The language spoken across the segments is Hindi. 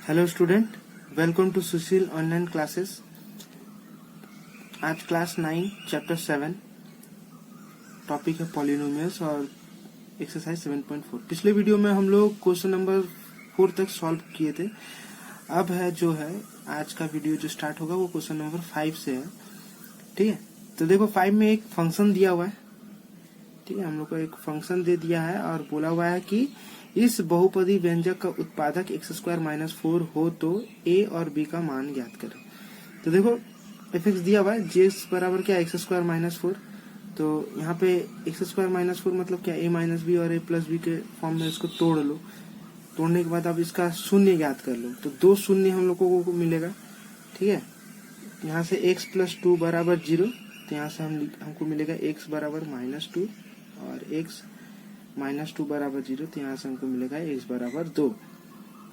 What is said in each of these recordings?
Hello student, welcome to Sushil online classes. आज क्लास 9 चैप्टर 7 टॉपिक है पॉलिनोमियल्स और एक्सरसाइज 7.4। पिछले वीडियो में हम लोग क्वेश्चन नंबर 4 तक सॉल्व किए थे। अब है जो है आज का वीडियो जो स्टार्ट होगा वो क्वेश्चन नंबर 5 से है। ठीक है, तो देखो 5 में एक फंक्शन दिया हुआ है। ठीक है, हम लोग को एक फंक्शन दे दिया है और बोला हुआ है कि इस बहुपदी व्यंजक का उत्पादक x² - 4 हो तो a और b का मान ज्ञात करें। तो देखो f(x) दिया हुआ है, g बराबर क्या x² - 4। तो यहाँ पे x² - 4 मतलब क्या a - b और a+b के फॉर्म में इसको तोड़ लो। तोड़ने के बाद अब इसका शून्य ज्ञात कर लो। तो दो शून्य हम लोगों को मिलेगा। ठीक है, यहाँ से x + 2 बराबर 0, तो यहाँ से हमको मिलेगा x बराबर -2 और x -2 बराबर 0, तो यहाँ से हमको मिलेगा x बराबर 2।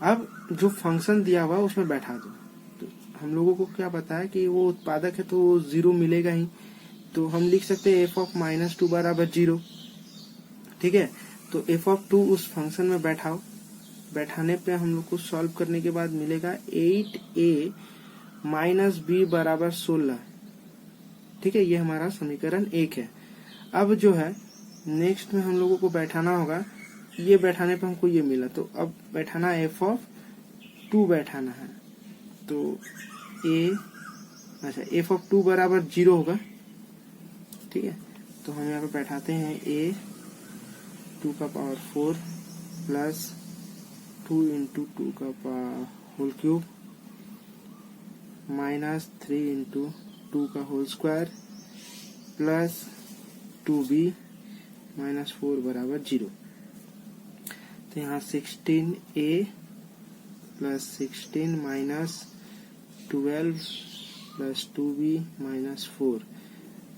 अब जो फंक्शन दिया हुआ है उसमें बैठा दो। तो हम लोगों को क्या पता है कि वो उत्पादक है तो वो 0 मिलेगा ही। तो हम लिख सकते हैं f(-2) बराबर 0। ठीक है, तो f(2) उस फंक्शन में बैठाओ। बैठाने पे हम लोग को सॉल्व करने के बाद मिलेगा 8a - b बराबर 16। ठीक है, ये हमारा समीकरण 1 है। अब जो है नेक्स्ट में हम लोगों को बैठाना होगा। ये बैठाने पे हमको ये मिला, तो अब बैठाना f(2) बैठाना है। तो f(2) बराबर 0 होगा। ठीक है, तो हम यहाँ पे बैठाते हैं a 2 का पावर 4 प्लस 2 × 2 का होल क्यूब -3 × 2 का होल स्क्वायर प्लस 2b - 4 बराबर 0। तो यहाँ 16a + 16 - 12 + 2b - 4।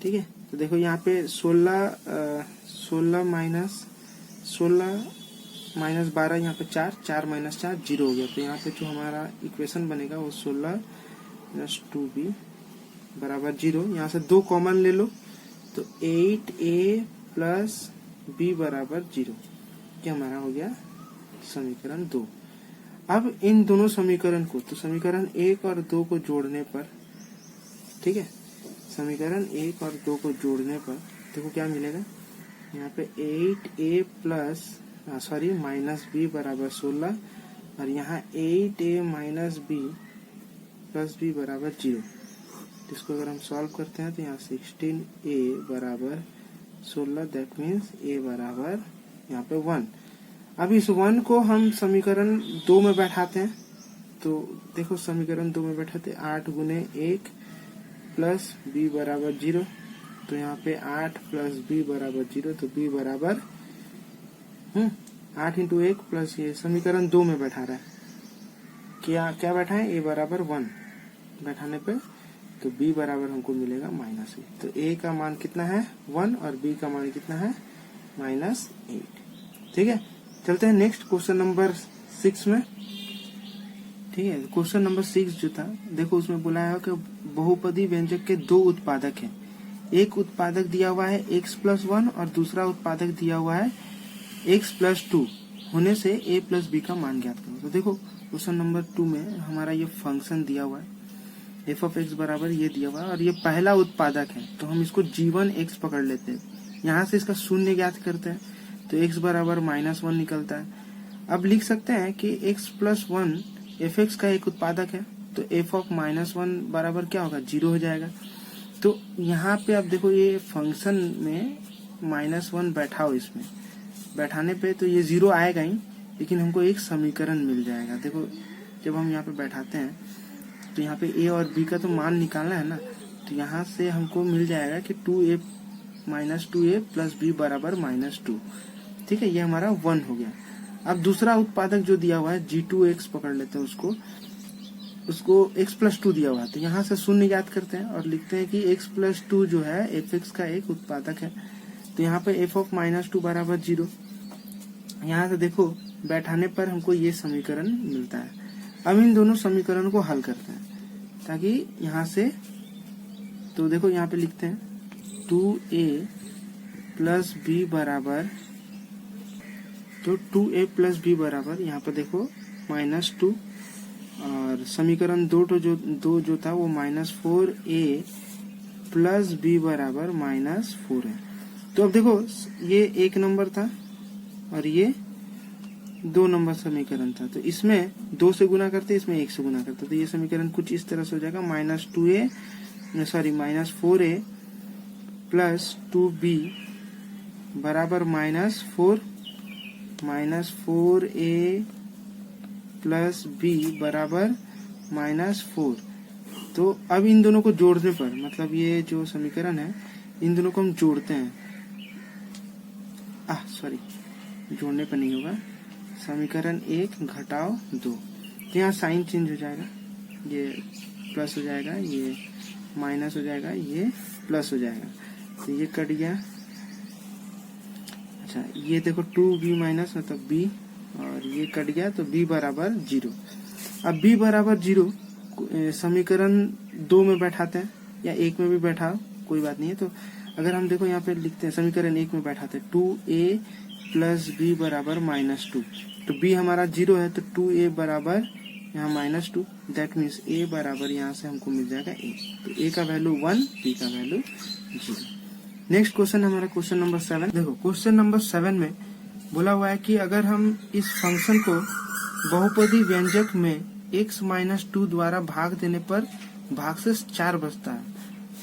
ठीक है, तो देखो यहाँ पे 16 - 12 यहाँ पे 4 - 4 0 हो गया। तो यहाँ पे जो हमारा इक्वेशन बनेगा वो 16 + 2b बराबर 0। यहाँ से 2 कॉमन ले लो, तो 8a + b बराबर 0। ये हमारा हो गया समीकरण 2। अब इन दोनों समीकरण को, तो समीकरण 1 और 2 को जोड़ने पर, ठीक है, समीकरण 1 और 2 को जोड़ने पर देखो क्या मिलेगा। यहाँ पे 8a - b बराबर 16 और यहाँ 8a - b + b बराबर 0। इसको अगर हम सॉल्व करते हैं तो यहाँ 16a बराबर 16, दैट मीन्स a बराबर यहाँ पे 1। अब इस 1 को हम समीकरण 2 में बैठाते हैं। तो देखो समीकरण 2 में बैठाते 8 × 1 प्लस b बराबर 0। तो यहाँ पे 8 + b बराबर 0, तो b बराबर 8 × 1 प्लस ये समीकरण 2 में बैठा रहा है। क्या बैठा है, a बराबर 1 बैठाने पे तो b बराबर हमको मिलेगा -8। तो a का मान कितना है 1 और b का मान कितना है -8। ठीक है, चलते हैं नेक्स्ट क्वेश्चन नंबर 6 में। ठीक है, क्वेश्चन नंबर 6 जो था देखो उसमें बोला है कि बहुपदी व्यंजक के 2 उत्पादक हैं। एक उत्पादक दिया हुआ है x + 1 और दूसरा उत्पादक दिया हुआ है x + 2 होने से a + b का मान ज्ञात करो। तो देखो क्वेश्चन नंबर 2 में हमारा ये फंक्शन दिया हुआ है, f(x) बराबर ये दिया हुआ है और ये पहला उत्पादक है। तो हम इसको g1 x पकड़ लेते हैं। यहाँ से इसका शून्य ज्ञात करते हैं, तो x बराबर -1 निकलता है। अब लिख सकते हैं कि x + 1 f(x) का एक उत्पादक है, तो f(-1) बराबर क्या होगा 0 हो जाएगा। तो यहाँ पे अब देखो ये फंक्शन में -1 बैठाओ, इसमें बैठाने पे तो ये 0 आएगा ही, लेकिन हमको एक समीकरण मिल जाएगा। देखो जब हम यहाँ पे बैठाते हैं तो यहाँ पे a और b का तो मान निकालना है ना, तो यहाँ से हमको मिल जाएगा कि 2a + b बराबर -2। ठीक है, ये हमारा 1 हो गया। अब दूसरा उत्पादक जो दिया हुआ है g2x पकड़ लेते हैं, उसको x + 2 दिया हुआ है। तो यहाँ से शून्य ज्ञात करते हैं और लिखते हैं कि x + 2 जो है f(x) का एक उत्पादक है। तो यहाँ पे f(-2) बराबर 0। यहाँ से देखो बैठाने पर हमको ये समीकरण मिलता है। अब इन दोनों समीकरण को हल करते हैं ताकि यहाँ से, तो देखो यहाँ पे लिखते हैं 2a + b बराबर, तो 2a + b बराबर यहाँ पर देखो -2 और समीकरण दो जो था वो -4a प्लस बी बराबर -4 है। तो अब देखो ये 1 नंबर था और ये 2 नंबर समीकरण था, तो इसमें 2 से गुना करते, इसमें 1 से गुना करते, तो ये समीकरण कुछ इस तरह से हो जाएगा -4a प्लस 2b बराबर -4a प्लस b बराबर -4। तो अब इन दोनों को जोड़ने पर, मतलब ये जो समीकरण है इन दोनों को हम जोड़ते हैं, जोड़ने पर नहीं होगा, समीकरण 1 घटाओ 2, तो यहाँ साइन चेंज हो जाएगा, ये प्लस हो जाएगा, ये माइनस हो जाएगा, ये प्लस हो जाएगा, तो ये कट गया। अच्छा ये देखो 2b माइनस मतलब b, और ये कट गया, तो b बराबर 0। अब b बराबर 0 समीकरण 2 में बैठाते हैं या 1 में भी बैठाओ कोई बात नहीं है। तो अगर हम देखो यहाँ पे लिखते हैं समीकरण 1 में बैठाते हैं 2a प्लस b बराबर -2, तो b हमारा 0 है, तो 2a बराबर यहाँ -2, दैट मीन्स a बराबर यहाँ से हमको मिल जाएगा a, तो a का वैल्यू 1, b का वैल्यू 0। नेक्स्ट क्वेश्चन हमारा क्वेश्चन नंबर 7। देखो क्वेश्चन नंबर 7 में बोला हुआ है कि अगर हम इस फंक्शन को बहुपदी व्यंजक में x-2 द्वारा भाग देने पर भागशेष 4 बचता है,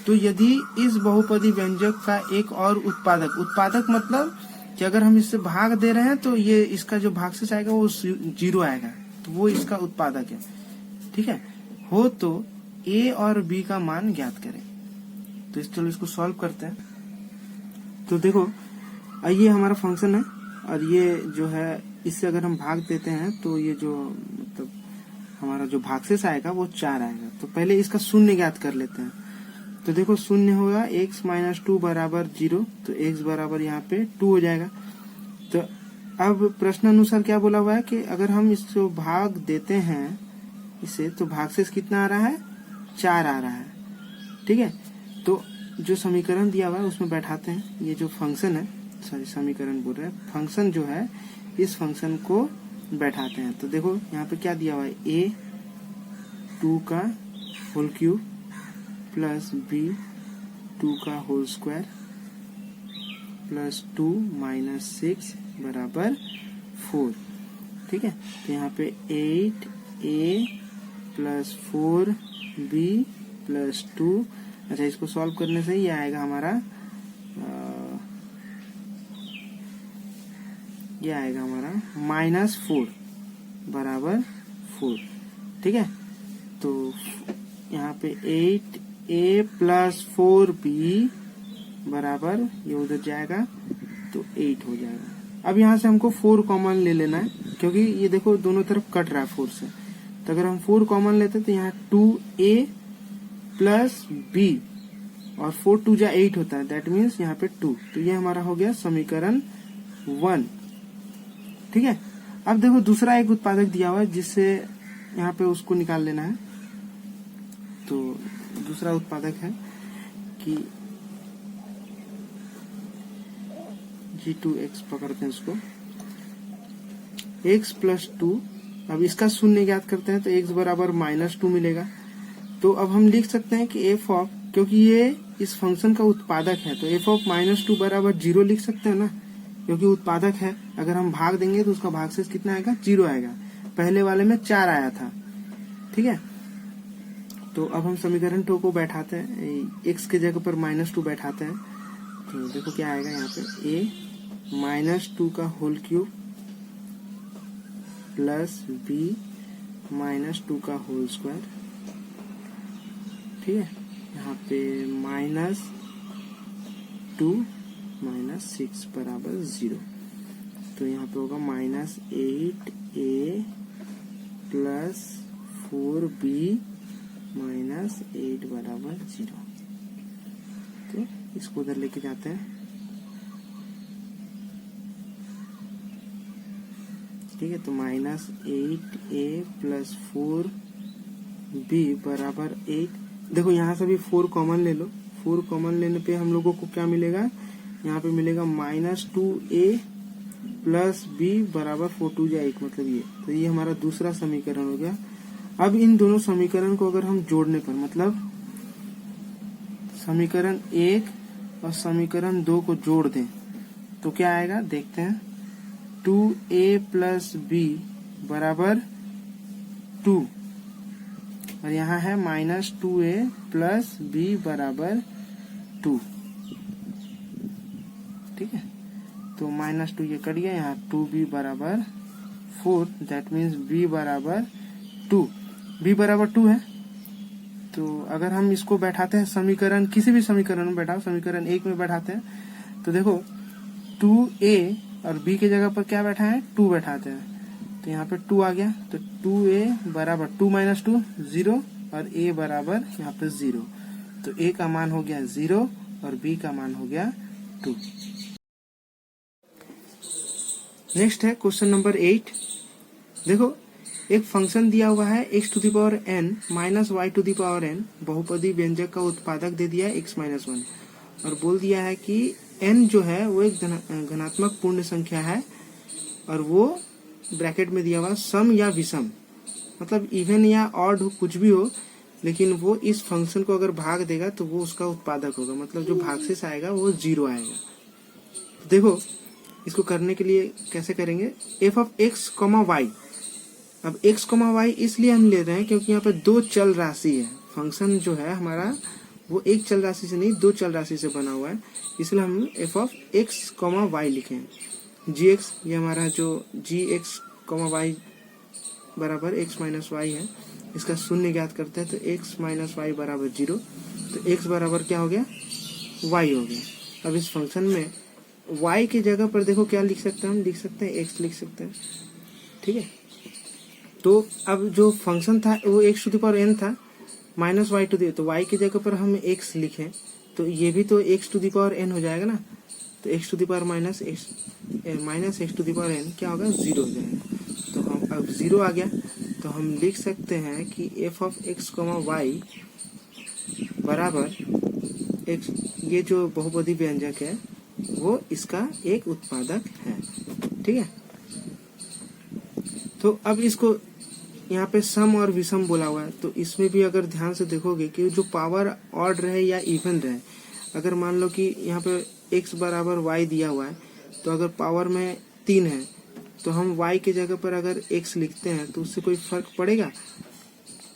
तो यदि इस बहुपदी व्यंजक का एक और उत्पादक मतलब कि अगर हम इससे भाग दे रहे हैं तो ये इसका जो भागशेष आएगा वो 0 आएगा, तो वो इसका उत्पादक है, ठीक है, हो तो a और b का मान ज्ञात करें। तो चलो इसको सॉल्व करते हैं। तो देखो ये हमारा फंक्शन है और ये जो है इससे अगर हम भाग देते हैं तो ये जो मतलब हमारा जो भागशेष आएगा वो 4 आएगा। तो पहले इसका शून्य ज्ञात कर लेते हैं। तो देखो शून्य होगा x-2 बराबर 0, तो x बराबर यहाँ पे 2 हो जाएगा। तो अब प्रश्न अनुसार क्या बोला हुआ है कि अगर हम इसको भाग देते हैं इसे, तो भागशेष कितना आ रहा है, 4 आ रहा है, ठीक है। तो जो समीकरण दिया हुआ है उसमें बैठाते हैं, ये जो फंक्शन है, सॉरी समीकरण बोल रहे हैं, फंक्शन जो है इस फंक्शन को बैठाते हैं। तो देखो यहाँ पे क्या दिया हुआ है, a 2 का होल क्यूब प्लस b 2 का होल स्क्वायर प्लस 2 माइनस 6 बराबर 4, ठीक है। तो यहाँ पे 8a प्लस 4b प्लस 2, अच्छा इसको सॉल्व करने से ये आएगा हमारा ये आएगा हमारा -4 बराबर 4, ठीक है। तो यहाँ पे 8a प्लस 4b बराबर ये उधर जाएगा तो 8 हो जाएगा। अब यहाँ से हमको 4 कॉमन ले लेना है, क्योंकि ये देखो दोनों तरफ कट रहा है 4 से, तो अगर हम 4 कॉमन लेते तो यहाँ 2a प्लस b और 4 2 जा 8 होता है, दैट मीन्स यहाँ पे 2, तो ये हमारा हो गया समीकरण 1, ठीक है। अब देखो दूसरा एक उत्पादक दिया हुआ है जिससे यहाँ पे उसको निकाल लेना है। तो दूसरा उत्पादक है कि g2x पकड़ते हैं इसको, x प्लस 2, अब इसका शून्य ज्ञात करते हैं तो x बराबर -2 मिलेगा। तो अब हम लिख सकते हैं कि f ऑफ, क्योंकि ये इस फंक्शन का उत्पादक है तो f ऑफ -2 बराबर 0 लिख सकते हैं ना, क्योंकि उत्पादक है। अगर हम भाग देंगे तो उसका भागशेष कितना आएगा, 0 आएगा, पहले वाले में 4 आया था, ठीक है। तो अब हम समीकरण 2 को बैठाते हैं, x के जगह पर -2 बैठाते हैं, तो देखो क्या आएगा यहाँ पे, a -2 का होल क्यूब प्लस b -2 का होल स्क्वायर, ठीक है। यहाँ पे -2 -6 बराबर 0, तो यहाँ पे होगा -8a प्लस 4b -8 बराबर 0। तो इसको उधर लेके जाते हैं, ठीक है। तो -8a प्लस 4b बराबर 8। देखो यहाँ से भी 4 कॉमन ले लो, 4 कॉमन लेने पे हम लोगों को क्या मिलेगा, यहाँ पे मिलेगा -2a प्लस b बराबर 4 2 जा 8, मतलब ये, तो ये हमारा दूसरा समीकरण हो गया। अब इन दोनों समीकरण को अगर हम जोड़ने पर, मतलब समीकरण 1 और समीकरण 2 को जोड़ दें तो क्या आएगा, देखते हैं। 2a प्लस बी बराबर 2 और यहाँ है -2a प्लस बी बराबर 2। ठीक है, तो -2 ये कट गया, यहाँ 2b बराबर 4, दैट मीन्स b बराबर 2। b बराबर 2 है, तो अगर हम इसको बैठाते हैं समीकरण, किसी भी समीकरण में बैठाओ, समीकरण 1 में बैठाते हैं तो देखो 2a और b की जगह पर क्या बैठा है, 2 बैठाते हैं, तो यहाँ पे 2 आ गया, तो 2a बराबर 2 - 2 0 और a बराबर यहाँ पे 0, तो a का मान हो गया 0 और b का मान हो गया 2। नेक्स्ट है क्वेश्चन नंबर 8। देखो एक फंक्शन दिया हुआ है x⁴n माइनस y⁴n, बहुपदी व्यंजक का उत्पादक दे दिया है x - 1 और बोल दिया है कि n जो है वो एक धनात्मक पूर्ण संख्या है और वो ब्रैकेट में दिया हुआ सम या विषम, मतलब इवन या ऑड हो, कुछ भी हो, लेकिन वो इस फंक्शन को अगर भाग देगा तो वो उसका उत्पादक होगा, मतलब जो भागशेष आएगा वो 0 आएगा। तो देखो इसको करने के लिए कैसे करेंगे, f(x, y)। अब x, y इसलिए हम ले रहे हैं क्योंकि यहाँ पे दो चल राशि है, फंक्शन जो है हमारा वो एक चल राशि से नहीं दो चल राशि से बना हुआ है, इसलिए हम f(x, y) लिखे हैं। gx ये हमारा जो gx, y बराबर x - y है, इसका शून्य ज्ञात करते हैं, तो x - y बराबर 0, तो x बराबर क्या हो गया, y हो गया। अब इस फंक्शन में y की जगह पर देखो क्या लिख सकते हैं, हम लिख सकते हैं x लिख सकते हैं। ठीक है, तो अब जो फंक्शन था वो x⁴n था माइनस y टू दी, तो y की जगह पर हम x लिखें तो ये भी तो x⁴n हो जाएगा ना, तो x⁻ माइनस x⁴n क्या होगा, 0 हो जाएगा। तो हम अब 0 आ गया, तो हम लिख सकते हैं कि f(x, y) बराबर x, ये जो बहुपदी व्यंजक है वो इसका एक उत्पादक है। ठीक है, तो अब इसको यहाँ पे सम और विषम बोला हुआ है, तो इसमें भी अगर ध्यान से देखोगे कि जो पावर ऑड रहे या इवन रहे, अगर मान लो कि यहाँ पे x बराबर y दिया हुआ है, तो अगर पावर में 3 है तो हम y की जगह पर अगर x लिखते हैं तो उससे कोई फर्क पड़ेगा,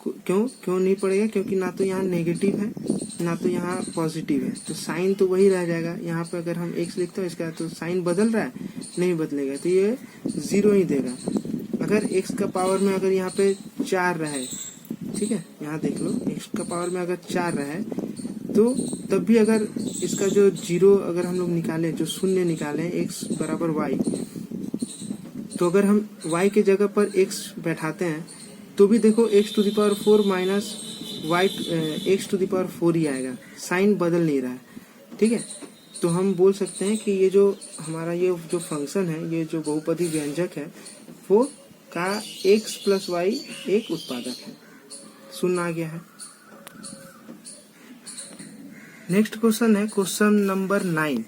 क्यों नहीं पड़ेगा, क्योंकि ना तो यहाँ नेगेटिव है ना तो यहाँ पॉजिटिव है, तो साइन तो वही रह जाएगा। यहाँ पे अगर हम x लिखते हैं इसका तो साइन बदल रहा है, नहीं बदलेगा, तो ये 0 ही देगा। अगर x का पावर में अगर यहाँ पे 4 रहे, ठीक है, यहाँ देख लो x का पावर में अगर 4 रहे तो तब भी अगर इसका जो 0 अगर हम लोग निकालें, जो शून्य निकालें x बराबर y, तो अगर हम y की जगह पर x बैठाते हैं तो भी देखो x⁴ माइनस x⁴ ही आएगा, साइन बदल नहीं रहा है। ठीक है, तो हम बोल सकते हैं कि ये जो हमारा ये जो फंक्शन है, ये जो बहुपदी व्यंजक है वो का x + y एक उत्पादक है। सुनना आ गया है। नेक्स्ट क्वेश्चन है क्वेश्चन नंबर 9।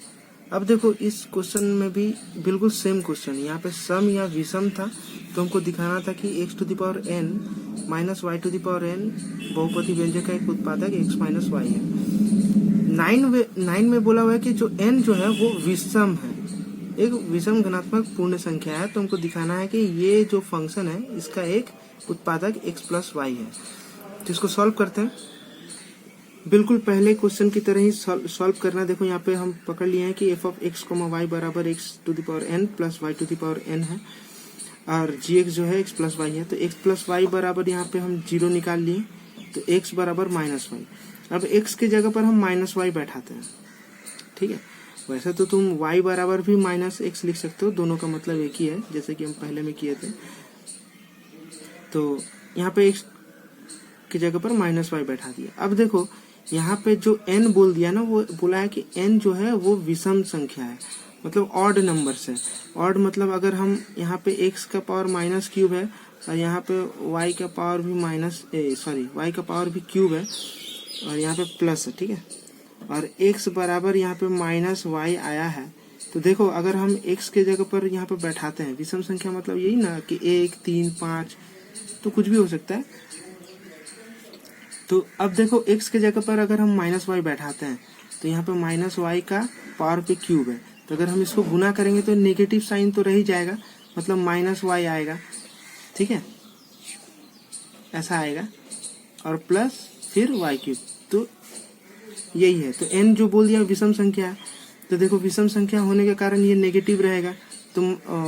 अब देखो इस क्वेश्चन में भी बिल्कुल सेम क्वेश्चन, यहाँ पे सम या विषम था, तो हमको दिखाना था कि x⁴n माइनस y⁴n बहुपदी व्यंजक का एक उत्पादक x - y है। 9 में बोला हुआ है कि जो n जो है वो विषम है, एक विषम धनात्मक पूर्ण संख्या है, तो हमको दिखाना है कि ये जो फंक्शन है इसका एक उत्पादक x + y है। तो इसको सॉल्व करते हैं, बिल्कुल पहले क्वेश्चन की तरह ही सॉल्व करना। देखो यहाँ पे हम पकड़ लिए हैं कि f(x, y) बराबर x⁴n + y⁴n है और gx जो है x + y है, तो x + y बराबर यहाँ पे हम 0 निकाल लिए, तो x बराबर -y। अब x की जगह पर हम -y बैठाते हैं। ठीक है, वैसे तो तुम y बराबर भी -x लिख सकते हो, दोनों का मतलब एक ही है, जैसे कि हम पहले में किए थे। तो यहाँ पे x की जगह पर -y बैठा दिया। अब देखो यहाँ पे जो n बोल दिया ना, वो बोला है कि n जो है वो विषम संख्या है, मतलब ऑड नंबर से। ऑड मतलब अगर हम यहाँ पे x का पावर -3 है और यहाँ पे y का पावर भी y का पावर भी क्यूब है और यहाँ पे प्लस है। ठीक है, और x बराबर यहाँ पे -y आया है, तो देखो अगर हम x के जगह पर यहाँ पे बैठाते हैं, विषम संख्या मतलब यही ना कि 1, 3, 5, तो कुछ भी हो सकता है, तो अब देखो x के जगह पर अगर हम माइनस वाई बैठाते हैं तो यहाँ पे माइनस वाई का पावर पे क्यूब है, तो अगर हम इसको गुना करेंगे तो नेगेटिव साइन तो रह ही जाएगा, मतलब माइनस वाई आएगा, ठीक है, ऐसा आएगा, और प्लस फिर वाई क्यूब। तो यही है। तो n जो बोल दिया विषम संख्या है, तो देखो विषम संख्या होने के कारण ये नेगेटिव रहेगा, तो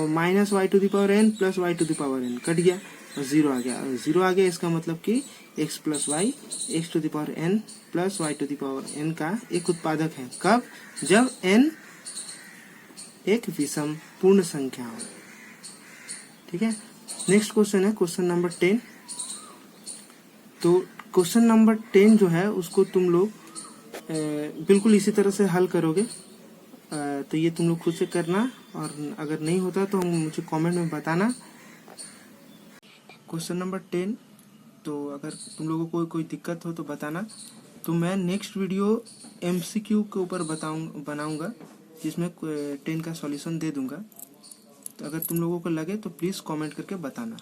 minus y to the power n plus y to the power n cut गया और जीरो आ गया, और जीरो आ गया इसका मतलब कि x plus y x to the power n plus y to the power n का एक उत्पादक है। कब? जब n एक विषम पूर्ण संख्या हो। ठीक है, नेक्स्ट क्वेश्चन है क्वेश्चन नंबर 10। तो क्वेश्चन नंबर 10 जो है उसको तुम लोग बिल्कुल इसी तरह से हल करोगे, तो ये तुम लोग खुद से करना, और अगर नहीं होता तो मुझे कमेंट में बताना। क्वेश्चन नंबर 10, तो अगर तुम लोगों को कोई दिक्कत हो तो बताना, तो मैं नेक्स्ट वीडियो MCQ के ऊपर बनाऊंगा जिसमें 10 का सॉल्यूशन दे दूंगा। तो अगर तुम लोगों को लगे तो प्लीज़ कमेंट करके बताना।